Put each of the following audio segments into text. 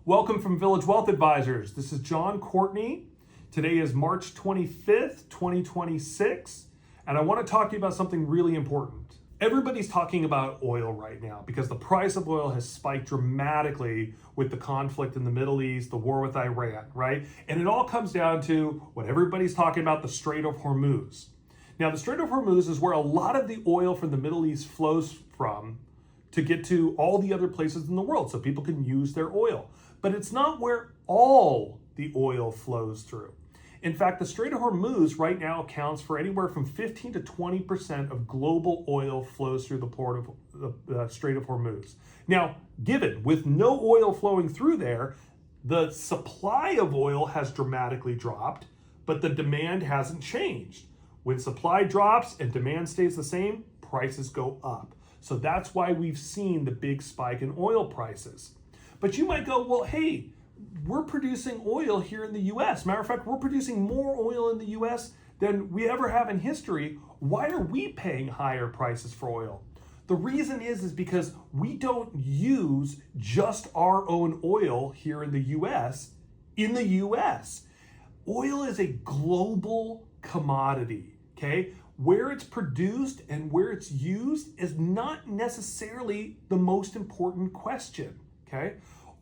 Welcome from Village Wealth Advisors. This is Courtney. Today is March 25th, 2026, and I want to talk to you about something really important. Everybody's talking about oil right now because the price of oil has spiked dramatically with the conflict in the Middle East, the war with Iran, right? And it all comes down to what everybody's talking about, the Strait of Hormuz. Now, the Strait of Hormuz is where a lot of the oil from the Middle East flows from to get to all the other places in the world so people can use their oil. But it's not where all the oil flows through. In fact, the Strait of Hormuz right now accounts for anywhere from 15 to 20% of global oil flows through the port of the Strait of Hormuz. Now, given with no oil flowing through there, the supply of oil has dramatically dropped, but the demand hasn't changed. When supply drops and demand stays the same, prices go up. So that's why we've seen the big spike in oil prices. But you might go, well, hey, we're producing oil here in the US. Matter of fact, we're producing more oil in the US than we ever have in history. Why are we paying higher prices for oil? The reason is because we don't use just our own oil here in the US. Oil is a global commodity, okay? Where it's produced and where it's used is not necessarily the most important question. Okay,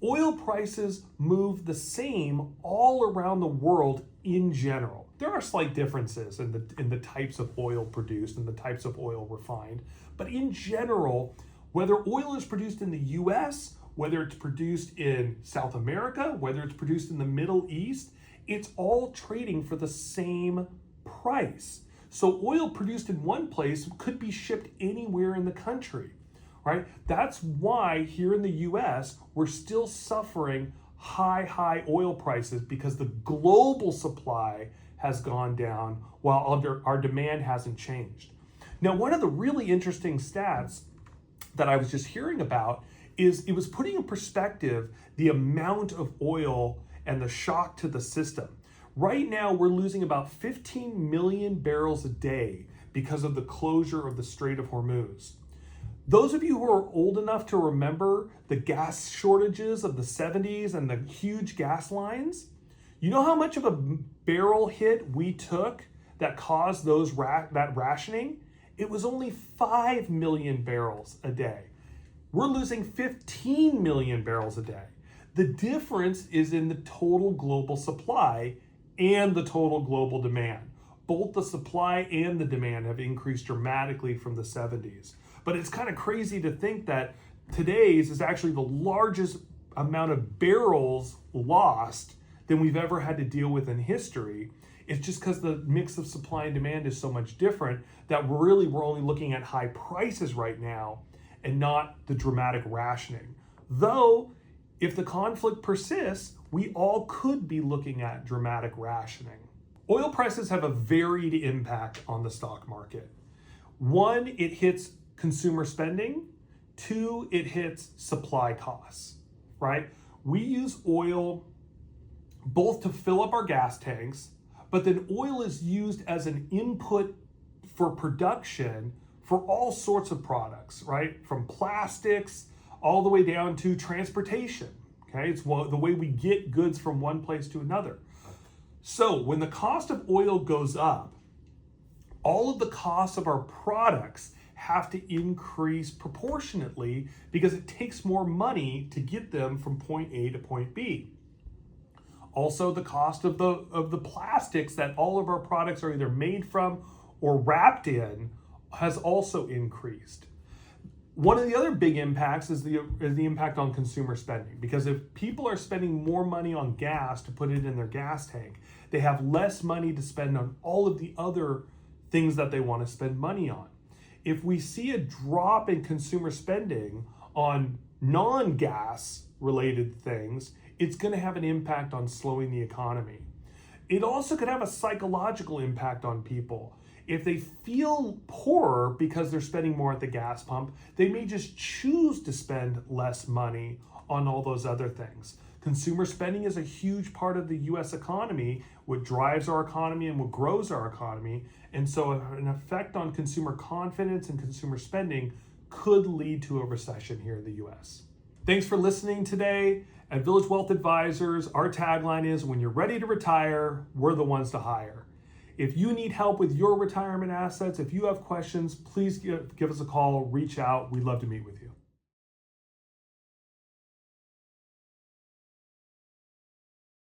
oil prices move the same all around the world in general. There are slight differences in the types of oil produced and the types of oil refined, but in general, whether oil is produced in the US, whether it's produced in South America, whether it's produced in the Middle East, it's all trading for the same price. So oil produced in one place could be shipped anywhere in the country. Right? That's why here in the US, we're still suffering high oil prices because the global supply has gone down while our demand hasn't changed. Now, one of the really interesting stats that I was just hearing about is it was putting in perspective the amount of oil and the shock to the system. Right now, we're losing about 15 million barrels a day because of the closure of the Strait of Hormuz. Those of you who are old enough to remember the gas shortages of the 70s and the huge gas lines, you know how much of a barrel hit we took that caused that rationing? It was only 5 million barrels a day. We're losing 15 million barrels a day. The difference is in the total global supply and the total global demand. Both the supply and the demand have increased dramatically from the 70s. But it's kind of crazy to think that today's is actually the largest amount of barrels lost than we've ever had to deal with in history. It's just because the mix of supply and demand is so much different that we're only looking at high prices right now and not the dramatic rationing. Though, if the conflict persists, we all could be looking at dramatic rationing. Oil prices have a varied impact on the stock market. One, it hits consumer spending. Two, it hits supply costs, right? We use oil both to fill up our gas tanks, but then oil is used as an input for production for all sorts of products, right? From plastics all the way down to transportation, okay? It's the way we get goods from one place to another. So when the cost of oil goes up, all of the costs of our products have to increase proportionately because it takes more money to get them from point A to point B. Also, the cost of the plastics that all of our products are either made from or wrapped in has also increased. One of the other big impacts is the impact on consumer spending, because if people are spending more money on gas to put it in their gas tank, they have less money to spend on all of the other things that they want to spend money on. If we see a drop in consumer spending on non-gas related things, it's going to have an impact on slowing the economy. It also could have a psychological impact on people. If they feel poorer because they're spending more at the gas pump, they may just choose to spend less money on all those other things. Consumer spending is a huge part of the US economy, what drives our economy and what grows our economy. And so an effect on consumer confidence and consumer spending could lead to a recession here in the US. Thanks for listening today. At Village Wealth Advisors, our tagline is, when you're ready to retire, we're the ones to hire. If you need help with your retirement assets, if you have questions, please give us a call, reach out. We'd love to meet with you.